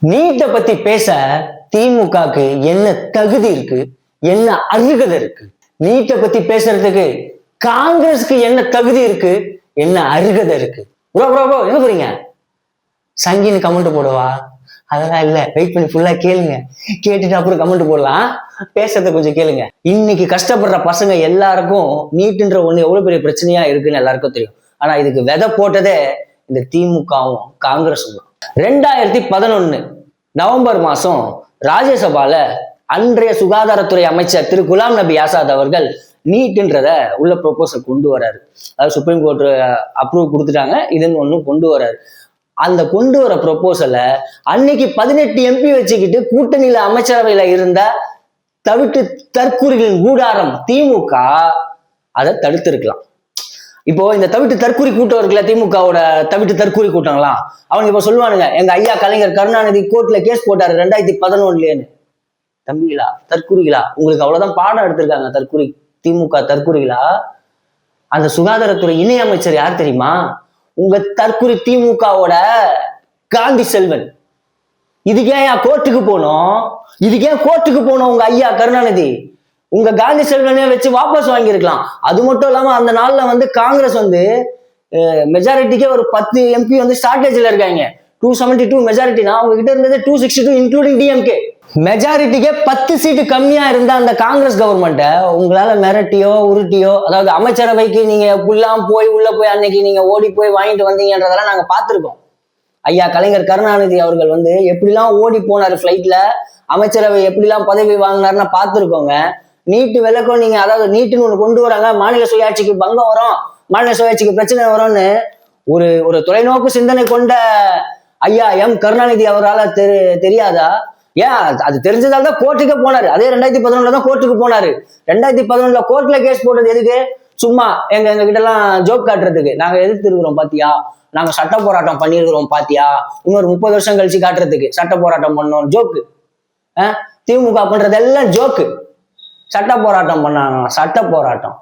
நீட்டை பத்தி பேச திமுகக்கு என்ன தகுதி இருக்கு, என்ன அருகதை இருக்கு? நீட்டை பத்தி பேசுறதுக்கு காங்கிரஸுக்கு என்ன தகுதி இருக்கு, என்ன அருகதை இருக்கு? ப்ரோ ப்ரோ ப்ரோ என்ன போறீங்க? சங்கின்னு கமெண்ட் போடுவா? அதெல்லாம் இல்ல, வெயிட் பண்ணி ஃபுல்லா கேளுங்க. கேட்டுட்டு அப்புறம் கமெண்ட் போடலாம். பேசுறத கொஞ்சம் கேளுங்க. இன்னைக்கு கஷ்டப்படுற பசங்க எல்லாருக்கும் நீட்டுன்ற ஒண்ணு எவ்வளவு பெரிய பிரச்சனையா இருக்குன்னு எல்லாருக்கும் தெரியும். ஆனா இதுக்கு விதை போட்டதே இந்த திமுகவும் காங்கிரஸும். 2011 நவம்பர் மாசம் ராஜ்யசபால அன்றைய சுகாதாரத்துறை அமைச்சர் திரு குலாம் நபி ஆசாத் அவர்கள் நீட்ன்றத உள்ள ப்ரொபோசல் கொண்டு வராரு. அதாவது சுப்ரீம் கோர்ட் அப்ரூவ் கொடுத்துட்டாங்க, இதுன்னு ஒண்ணு கொண்டு வராரு. அந்த கொண்டு வர ப்ரொபோசல அன்னைக்கு 18 எம்பி வச்சுக்கிட்டு கூட்டணியில அமைச்சரவையில இருந்த தவிட்டு தற்கூரிகளின் கூடாரம் திமுக அதை தடுத்திருக்கலாம். இப்போ இந்த தவிட்டு தற்கூரி கூட்டம் இருக்குல்ல, திமுகவோட தவிட்டு தற்கூரி கூட்டங்களா, அவங்க இப்ப சொல்லுவானுங்க, எங்க ஐயா கலைஞர் கருணாநிதி கோர்ட்ல கேஸ் போட்டாரு 2011. தம்பிகளா, தற்கூரிகளா, உங்களுக்கு அவ்வளவுதான் பாடம் எடுத்திருக்காங்க. தற்கூரி திமுக தற்கூரிகளா? அந்த சுகாதாரத்துறை இணை அமைச்சர் யார் தெரியுமா? உங்க தற்கூரி திமுகவோட காந்தி செல்வன். இதுக்கே கோர்ட்டுக்கு போனோம், இதுக்கே கோர்ட்டுக்கு போனோம் உங்க ஐயா கருணாநிதி. உங்க காந்தி செல்வனே வச்சு வாபஸ் வாங்கியிருக்கலாம். அது மட்டும் இல்லாம அந்த நாள்ல காங்கிரஸ் மெஜாரிட்டிக்கே ஒரு 10 எம்பி ஷார்டேஜ்ல இருக்காங்க. 272 மெஜாரிட்டினா அவங்க கிட்ட இருந்தது 262 இன்க்ளூடிங் டிஎம்கே. மெஜாரிட்டிக்கே 10 சீட்டு கம்மியா இருந்த அந்த காங்கிரஸ் கவர்மெண்ட்டை உங்களால மிரட்டியோ உருட்டியோ, அதாவது அமைச்சரவைக்கு நீங்க எப்படிலாம் உள்ள போய் அன்னைக்கு நீங்க ஓடி போய் வாங்கிட்டு வந்தீங்கன்றதெல்லாம் நாங்க பார்த்திருக்கோம். ஐயா கலைஞர் கருணாநிதி அவர்கள் எப்படிலாம் ஓடி போனாரு ஃபிளைட்ல, அமைச்சரவை எப்படிலாம் பதவி வாங்கினாருன்னு பார்த்திருக்கோங்க. நீட்டு விளக்கம் நீங்க, அதாவது நீட்டுன்னு ஒண்ணு கொண்டு வராங்க, மாநில சுயாட்சிக்கு பங்கம் வரும், மாநில சுயாட்சிக்கு பிரச்சனை வரும்னு ஒரு தொலைநோக்கு சிந்தனை கொண்ட ஐயா எம் கருணாநிதி அவரால் தெரியாதா? ஏன் அது தெரிஞ்சதால தான் கோர்ட்டுக்கே போனாரு. அதே 2011 தான் கோர்ட்டுக்கு போனாரு. 2011 கோர்ட்ல கேஸ் போட்டது எதுக்கு? சும்மா எங்க கிட்ட எல்லாம் ஜோக் காட்டுறதுக்கு. நாங்க எதிர்த்து இருக்கிறோம் பாத்தியா, நாங்க சட்ட போராட்டம் பண்ணிருக்கிறோம் பாத்தியா, இன்னொரு 30 வருஷம் கழிச்சு காட்டுறதுக்கு சட்ட போராட்டம் பண்ணோம். ஜோக்கு. திமுக பண்றதெல்லாம் ஜோக்கு. சட்ட போராட்டம் பண்ணாங்க, சட்ட போராட்டம்.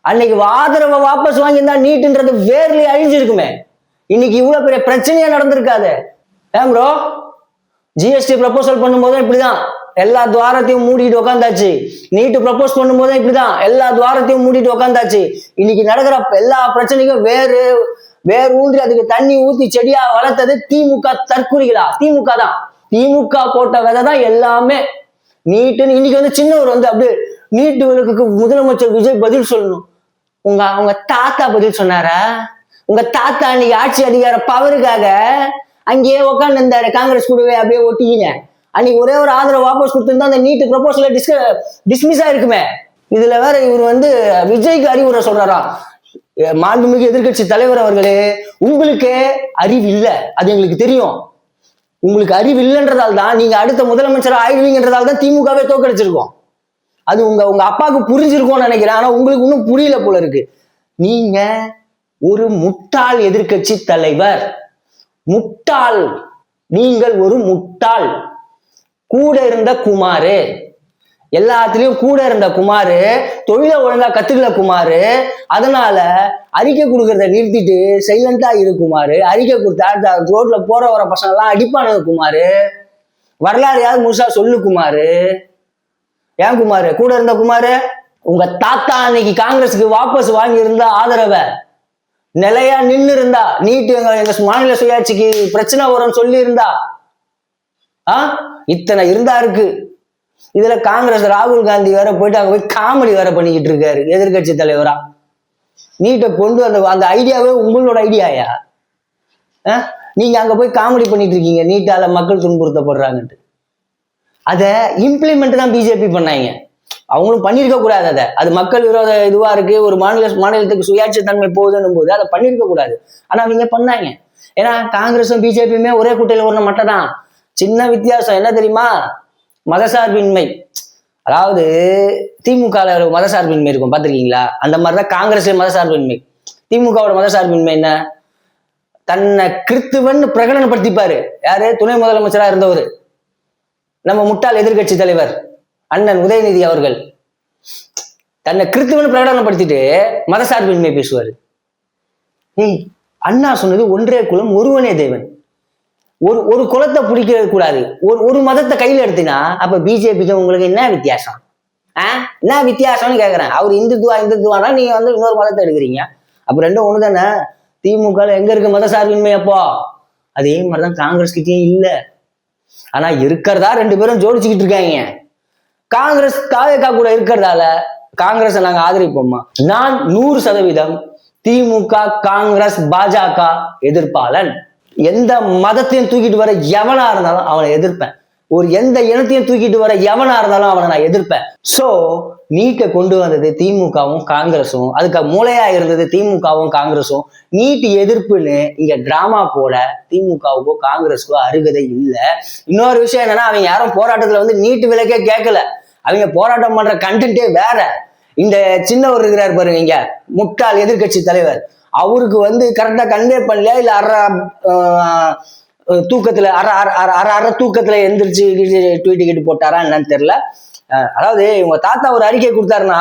அன்னைக்கு ஆதரவை வாபஸ் வாங்கியிருந்தா நீட்டுன்றது வேர்லயே அழிஞ்சிருக்குமே. இன்னைக்கு இவ்வளவு பெரிய பிரச்சனையா நடந்திருக்காது. ஏன் ப்ரோ? ஜிஎஸ்டி ப்ரப்போசல் பண்ணும்போது இப்படிதான் எல்லா துவாரத்தையும் மூடிட்டு உட்காந்தாச்சு. நீட்டு ப்ரப்போஸ் பண்ணும்போது இப்படிதான் எல்லா துவாரத்தையும் மூடிட்டு உட்காந்தாச்சு. இன்னைக்கு நடக்கிற எல்லா பிரச்சனைக்கும் வேறு ஊன்றி அதுக்கு தண்ணி ஊத்தி செடியா வளர்த்தது திமுக தற்கூரிகளா? திமுக தான். திமுக போட்ட விதை தான் எல்லாமே. நீட்டுன்னு இன்னைக்கு சின்னவர் அப்படியே நீட்டு விளக்குக்கு முதலமைச்சர் விஜய் பதில் சொல்லணும். அவங்க தாத்தா பதில் சொன்னாரா? உங்க தாத்தா அன்னைக்கு ஆட்சி அதிகார பவருக்காக அங்கேயே உட்காந்து இருந்தாரு, காங்கிரஸ் கூடவே அப்படியே ஒட்டிக்கிங்க. அன்னைக்கு ஒரே ஒரு ஆதரவு வாபஸ் கொடுத்திருந்தா அந்த நீட்டு ப்ரொபோசல டிஸ்மிஸ் ஆயிருக்குமே. இதுல வேற இவர் விஜய்க்கு அறிவுரை சொல்றாரா? மாண்புமிகு எதிர்கட்சி தலைவர் அவர்களே, உங்களுக்கு அறிவு இல்லை, அது எங்களுக்கு தெரியும். உங்களுக்கு அறிவு இல்லைன்றதால் தான் நீங்க அடுத்த முதலமைச்சர் ஆயிடுவீங்கன்றதால தான் திமுகவே தோக்கடிச்சிருக்கோம். அது உங்க அப்பாவுக்கு புரிஞ்சிருக்கும்னு நினைக்கிறேன். ஆனா உங்களுக்கு இன்னும் புரியல போல இருக்கு. நீங்க ஒரு முட்டாள் எதிர்கட்சி தலைவர், முட்டாள். நீங்கள் ஒரு முட்டாள். கூட இருந்த குமாரு, எல்லாத்துலயும் கூட இருந்த குமாரு, தொழிலை ஒழுங்கா கத்துக்கல குமாரு. அதனால அறிக்கை கொடுக்கறத நிறுத்திட்டு சைலண்டா இரு குமாரு. அறிக்கை கொடுத்தா ரோட்ல போற வர பசங்க எல்லாம் அடிப்பானுங்க குமாரு. வரலாறு யாரு முழுசா சொல்லு குமாரு. ஏன் குமாரு? கூட இருந்த குமாரு, உங்க தாத்தா அன்னைக்கு காங்கிரஸுக்கு வாபஸ் வாங்கி இருந்தா ஆதரவை நிலையா நின்று இருந்தா, நீட்டு எங்க மாநில சுயாட்சிக்கு பிரச்சனை வரும்னு சொல்லி இருந்தா, இத்தனை இருந்தா இருக்கு. இதுல காங்கிரஸ் ராகுல் காந்தி வேற போயிட்டு அங்க போய் காமெடி வேற பண்ணிக்கிட்டு இருக்காரு எதிர்கட்சி தலைவரா. நீட்டை கொண்டு அந்த ஐடியாவே உங்களோட ஐடியாயா? நீங்க அங்க போய் காமெடி பண்ணிட்டு இருக்கீங்க, நீட்டால மக்கள் துன்புறுத்தப்படுறாங்கன்ட்டு. அதை இம்ப்ளிமெண்ட் தான் பிஜேபி பண்ணாங்க. அவங்களும் பண்ணிருக்க கூடாது. அது மக்கள் விரோத இதுவா இருக்கு, ஒரு மாநிலத்துக்கு சுயாட்சி தன்மை போகுதுன்னும் போது அதை பண்ணிருக்க கூடாது. ஆனா அவங்க பண்ணாங்க. ஏன்னா காங்கிரஸும் பிஜேபியுமே ஒரே கூட்டையில ஒண்ணு மட்டும் தான். சின்ன வித்தியாசம் என்ன தெரியுமா? மதசார்பின்மை. அதாவது திமுக மதசார்பின்மை இருக்கும், பாத்திருக்கீங்களா? அந்த மாதிரிதான் காங்கிரஸ் மதசார்பின்மை. திமுகவோட மதசார்பின்மை என்ன? தன்னை கிறித்துவன் பிரகடனப்படுத்திப்பாரு. யாரு? துணை முதலமைச்சரா இருந்தவர் நம்ம முட்டாள் எதிர்கட்சி தலைவர் அண்ணன் உதயநிதி அவர்கள். தன்னை கிறித்துவன் பிரகடனப்படுத்திட்டு மதசார்பின்மை பேசுவாரு. அண்ணா சொன்னது ஒன்றே குலம் ஒருவனே தேவன். ஒரு குலத்தை பிடிக்க கூடாது. ஒரு மதத்தை கையில எடுத்தினா அப்ப பிஜேபிக்கு உங்களுக்கு என்ன வித்தியாசம்? என்ன வித்தியாசம்னு கேக்குறேன். அவர் இந்துத்துவானா நீங்க வந்து இன்னொரு மதத்தை எடுக்கிறீங்க. அப்ப ரெண்டும் ஒண்ணு தானே. திமுக எங்க இருக்கு மத சார்பின்மை? அப்போ அதே மாதிரிதான் காங்கிரஸ் கிட்டயும் இல்ல. ஆனா இருக்கிறதா 2 பேரும் ஜோடிச்சுக்கிட்டு இருக்காங்க. காங்கிரஸ் தாவேகா கூட இருக்கிறதால காங்கிரஸ் நாங்க ஆதரிப்போமா? நான் 100% திமுக, காங்கிரஸ், பாஜக எதிர்ப்பாளன். எந்த மதத்தையும் தூக்கிட்டு வர எவனா இருந்தாலும் அவனை எதிர்ப்பேன். எந்த இனத்தையும் தூக்கிட்டு வர எவனா இருந்தாலும் அவனை நான் எதிர்ப்பேன். சோ நீட்டை கொண்டு வந்தது திமுகவும் காங்கிரஸும், அதுக்கு மூளையா இருந்தது திமுகவும் காங்கிரஸும். நீட் எதிர்ப்புன்னு இங்க டிராமா போட திமுகவுக்கோ காங்கிரஸுக்கோ அருகதை இல்லை. இன்னொரு விஷயம் என்னன்னா, அவங்க யாரும் போராட்டத்துல வந்து நீட்டு விலக்கே கேட்கல. அவங்க போராட்டம் பண்ற கண்டென்ட்டே வேற. இந்த சின்னவர் இருக்கிறார் பாருங்க, இங்க முட்டாள் எதிர்கட்சி தலைவர், அவருக்கு வந்து கரெக்டா கன்வே பண்ணல, இல்ல தூக்கத்துல அரை தூக்கத்துல எந்திரிச்சு ட்வீட் போட்டாரா என்னன்னு தெரியல. அதாவது இவங்க தாத்தா ஒரு அறிக்கை கொடுத்தாருன்னா,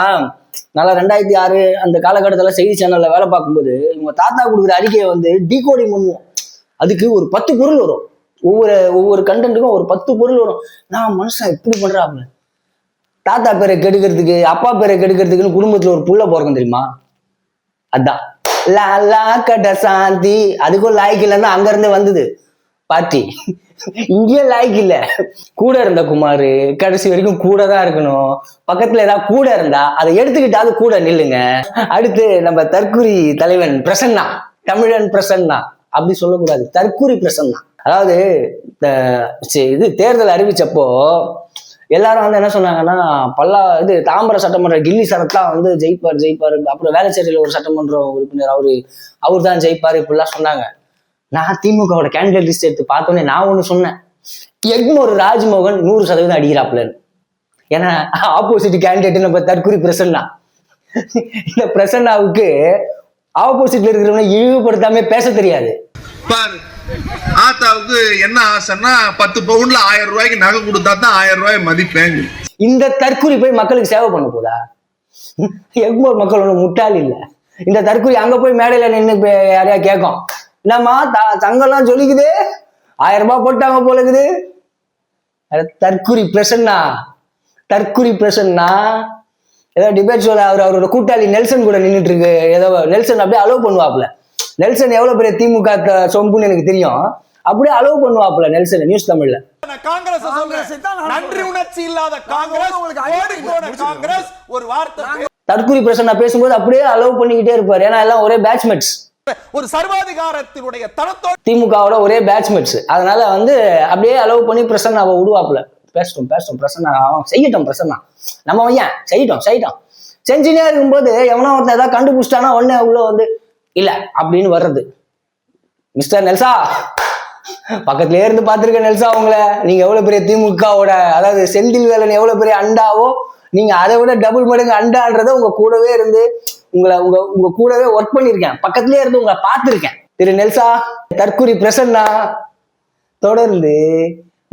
நல்லா 2006 அந்த காலகட்டத்துல செய்தி சேனல்ல வேலை பார்க்கும்போது இவங்க தாத்தா கொடுக்குற அறிக்கையை வந்து டீகோடிங் பண்ணுவோம். அதுக்கு ஒரு 10 பொருள் வரும். ஒவ்வொரு கண்டென்ட்டுக்கும் ஒரு 10 பொருள் வரும். நான் மனுஷன் எப்படி பண்றாங்க, தாத்தா பேரை கெடுக்கிறதுக்கு அப்பா பேரை கெடுக்கிறதுக்குன்னு குடும்பத்துல ஒரு புள்ள பிறக்கும் தெரியுமா? அதான் லா கட சாந்தி. அதுக்கும் லாய்க்கு இல்லைன்னா அங்க இருந்து வந்தது பார்ட்டி. இங்கே லாய்க்கு இல்ல. கூட இருந்த குமாரு கடைசி வரைக்கும் கூட தான் இருக்கணும். பக்கத்துல ஏதாவது கூட இருந்தா அதை எடுத்துக்கிட்டாவது கூட நில்லுங்க. அடுத்து நம்ம தற்குறி தலைவன் பிரசன்னா, தமிழன் பிரசன்னா அப்படி சொல்லக்கூடாது, தற்குறி பிரசன்னா. அதாவது இது தேர்தல் அறிவிச்சப்போ எல்லாரும் வந்து என்ன சொன்னாங்கன்னா, தாம்பரம் சட்டமன்ற கில்லி சரத்லாம் வந்து ஜெயிப்பாரு. அப்புறம் வேளச்சேரியில ஒரு சட்டமன்ற உறுப்பினர் அவரு தான் ஜெயிப்பாரு இப்படிலாம் சொன்னாங்க. நான் திமுகவோட கேண்டிடேட் லிஸ்ட் எடுத்து பார்த்தோன்னே நான் ஒண்ணு சொன்னேன், எக்மோர் ராஜ்மோகன் 100% அடிக்கிறாப்லன்னு. ஏன்னா ஆப்போசிட் கேண்டிடேட் நம்ம தற்குறி பிரசன்னா. இந்த பிரசன்னாவுக்கு ஆப்போசிட்ல இருக்கிறவங்க இழிவுபடுத்தாம பேச தெரியாது. ஆத்தாவுக்கு என்ன ஆசைன்னா 10 பவுன்ல 1000 ரூபாய்க்கு நகை கொடுத்தா தான் 1000 ரூபாய் மதிப்பேன். இந்த தற்குறி போய் மக்களுக்கு சேவை பண்ண போதா? எக்மோர் மக்கள் ஒண்ணு முட்டாள் இல்ல. இந்த தற்குறி அங்க போய் மேடையில நின்று யாரையா கேட்கும், என்னம்மா தங்கெல்லாம் சொல்லிக்குது 1000 ரூபாய் போட்டாங்க போல இருக்குது. தற்குறி பிரசன்னா ஏதோ டிபேட் ஷோல அவரோட கூட்டாளி நெல்சன் கூட நின்றுட்டு இருக்கு. ஏதோ நெல்சன் அப்படியே அலோவ் பண்ணுவாப்ல. நெல்சன் எவ்வளவு பெரிய திமுக சொம்புன்னு எனக்கு தெரியும். அப்படியே அலோவ் பண்ணுவாப்ல நெல்சன் நியூஸ் தமிழ்ல. காங்கிரஸ் நன்றி உணர்ச்சி இல்லாத காங்கிரஸ் ஒரு வார்த்தை தற்குறி பிரசன்னா பேசும்போது அப்படியே அலோவ் பண்ணிக்கிட்டே இருப்பாரு. ஏன்னா எல்லாம் ஒரே பேட்ச்மேட்ஸ், ஒரு சர்வாதிகாரத்தினுடைய தனத்தோட திமுகவோட ஒரே பேட்ச்மேட்ஸ். அதனால வந்து அப்படியே அலோவ் பண்ணி பிரசன்னாவை விடுவாப்ல. பேசட்டும் பிரசன்னா செய்யட்டும். பிரசன்னா நம்ம ஏன் செய்யட்டும். செஞ்சுனே இருக்கும்போது எவனோ ஒருத்தன் ஏதாவது கண்டுபிடிச்சிட்டானா உடனே உள்ள வந்து இல்ல அப்படின்னு வர்றது. மிஸ்டர் நெல்சா, பக்கத்திலே இருந்து பார்த்திருக்க நெல்சா உங்களை. நீங்க எவ்வளவு பெரிய திமுகவோட, அதாவது செந்தில் வேலன் எவ்வளவு பெரிய அண்டாவோ நீங்க அதை விட டபுள் மடங்கு அண்டான்றத உங்க கூடவே இருந்து உங்க கூடவே ஒர்க் பண்ணிருக்கேன். பக்கத்திலே இருந்து உங்களை பார்த்திருக்கேன். திரு நெல்சா, தற்குறி பிரசன்னா தொடர்ந்து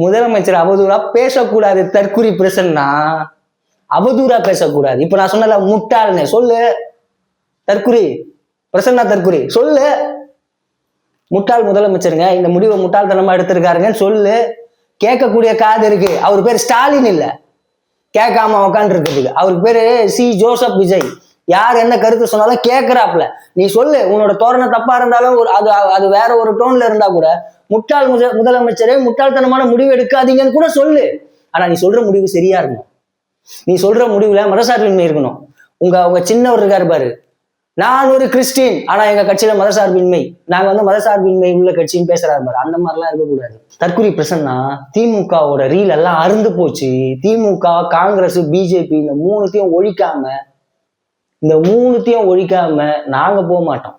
முதலமைச்சர் அவதூறா பேசக்கூடாது. தற்குறி பிரசன்னா அவதூறா பேசக்கூடாது. இப்ப நான் சொன்னல முட்டாள்னு சொல்லு. தற்குறி பிரசன்னா தற்குறி சொல்லு. முட்டாள் முதலமைச்சருங்க, இந்த முடிவை முட்டாள்தனமா எடுத்திருக்காருங்கன்னு சொல்லு. கேட்கக்கூடிய காது இருக்கு. அவர் பேர் ஸ்டாலின் இல்ல கேட்காம உக்காண்டு இருக்கிறதுக்கு. அவருக்கு பேரு சி ஜோசப் விஜய். யார் என்ன கருத்து சொன்னாலும் கேட்கிறாப்ல. நீ சொல்லு, உன்னோட தோரணை தப்பா இருந்தாலும் அது வேற ஒரு டோன்ல இருந்தா கூட முட்டாள் முதலமைச்சரே முட்டாள்தனமான முடிவு எடுக்காதீங்கன்னு கூட சொல்லு. ஆனா நீ சொல்ற முடிவு சரியா இருக்கணும். நீ சொல்ற முடிவுல மதசார்பின்மை இருக்கணும். உங்க சின்னவர் இருக்காரு பாரு, நான் ஒரு கிறிஸ்டின் ஆனா எங்க கட்சியில மதசார்பின்மை, நாங்க வந்து மதசார்பின்மை உள்ள கட்சின்னு பேசுறாரு பாரு. அந்த மாதிரிலாம் இருக்கக்கூடாது. தற்குறி பிரசன்னா திமுகவோட ரீல் எல்லாம் அறுந்து போச்சு. திமுக, காங்கிரஸ், பிஜேபி இந்த மூணுத்தையும் ஒழிக்காம நாங்க போக மாட்டோம்.